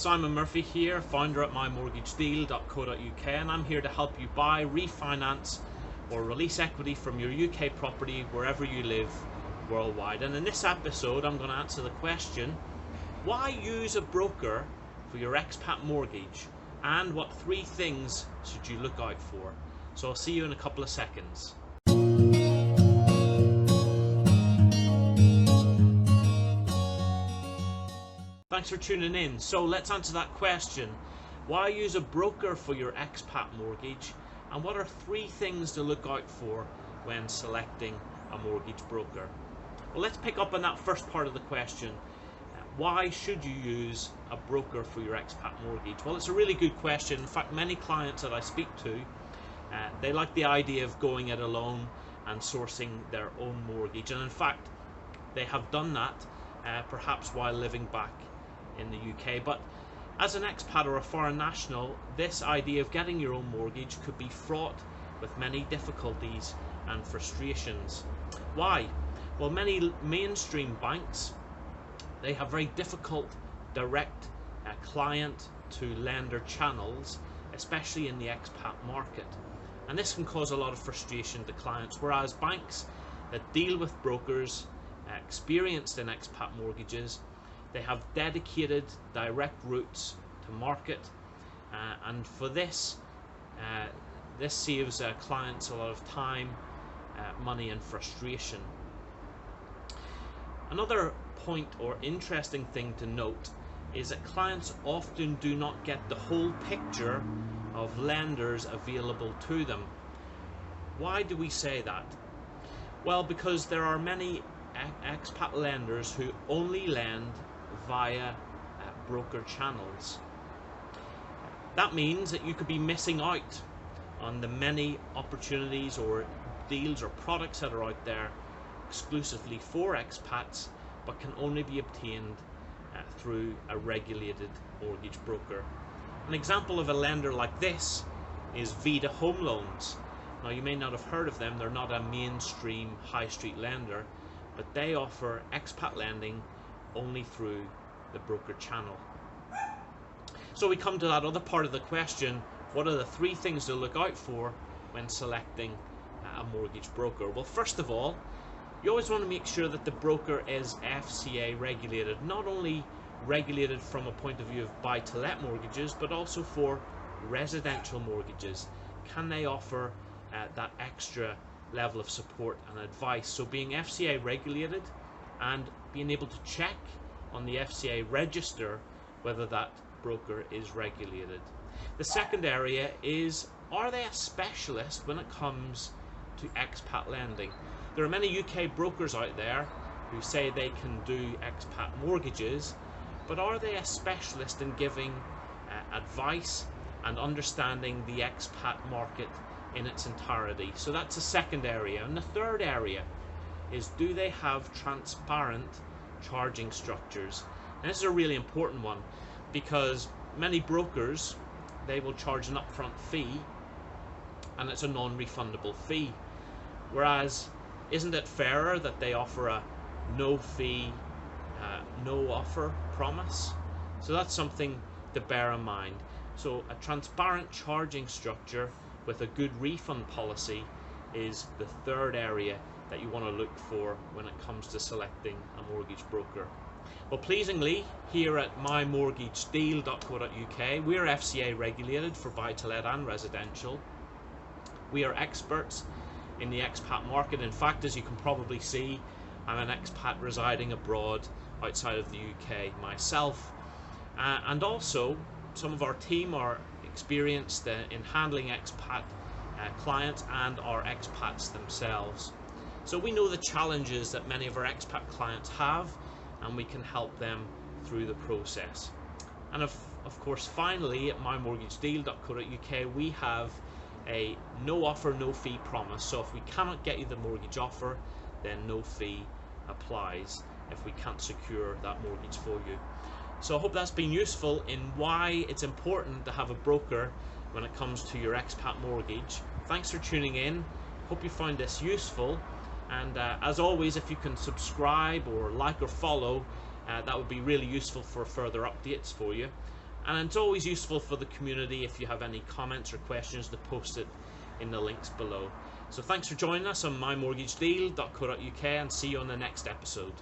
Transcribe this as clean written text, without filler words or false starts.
Simon Murphy here, founder at mymortgagedeal.co.uk, and I'm here to help you buy, refinance or release equity from your UK property wherever you live worldwide. And in this episode I'm going to answer the question, why use a broker for your expat mortgage, and what 3 things should you look out for. So I'll see you in a couple of seconds. Thanks for tuning in. So let's answer that question. Why use a broker for your expat mortgage, and what are 3 things to look out for when selecting a mortgage broker? Well, let's pick up on that first part of the question. Why should you use a broker for your expat mortgage? Well, it's a really good question. In fact, many clients that I speak to, they like the idea of going it alone and sourcing their own mortgage. And in fact, they have done that perhaps while living back in the UK. But as an expat or a foreign national, this idea of getting your own mortgage could be fraught with many difficulties and frustrations. Why? Well, many mainstream banks, they have very difficult direct client to lender channels, especially in the expat market. And this can cause a lot of frustration to clients, whereas banks that deal with brokers experienced in expat mortgages, they have dedicated direct routes to market, and for this saves clients a lot of time, money and frustration. Another point or interesting thing to note is that clients often do not get the whole picture of lenders available to them. Why do we say that? Well, because there are many expat lenders who only lend via broker channels. That means that you could be missing out on the many opportunities or deals or products that are out there exclusively for expats, but can only be obtained through a regulated mortgage broker. An example of a lender like this is Vita Home Loans. Now, you may not have heard of them. They're not a mainstream high street lender, but they offer expat lending only through the broker channel. So we come to that other part of the question, what are the 3 things to look out for when selecting a mortgage broker? Well, first of all, you always want to make sure that the broker is FCA regulated, not only regulated from a point of view of buy-to-let mortgages, but also for residential mortgages. Can they offer that extra level of support and advice? So being FCA regulated and being able to check on the FCA register whether that broker is regulated. The second area is, are they a specialist when it comes to expat lending? There are many UK brokers out there who say they can do expat mortgages, but are they a specialist in giving advice and understanding the expat market in its entirety? So that's the second area. And the third area is, do they have transparent charging structures? And this is a really important one, because many brokers, they will charge an upfront fee, and it's a non-refundable fee. Whereas, isn't it fairer that they offer a no fee, no offer promise? So that's something to bear in mind. So a transparent charging structure with a good refund policy is the third area that you want to look for when it comes to selecting a mortgage broker. Well, pleasingly, here at mymortgagedeal.co.uk, we are FCA regulated for buy-to-let and residential. We are experts in the expat market. In fact, as you can probably see, I'm an expat residing abroad outside of the UK myself, and also some of our team are experienced in handling expat clients and are expats themselves. So we know the challenges that many of our expat clients have, and we can help them through the process. And of course, finally, at mymortgagedeal.co.uk, we have a no offer, no fee promise. So if we cannot get you the mortgage offer, then no fee applies if we can't secure that mortgage for you. So I hope that's been useful in why it's important to have a broker when it comes to your expat mortgage. Thanks for tuning in. Hope you found this useful, and as always, if you can subscribe or like or follow, that would be really useful for further updates for you. And it's always useful for the community if you have any comments or questions to post it in the links below. So thanks for joining us on mymortgagedeal.co.uk, and see you on the next episode.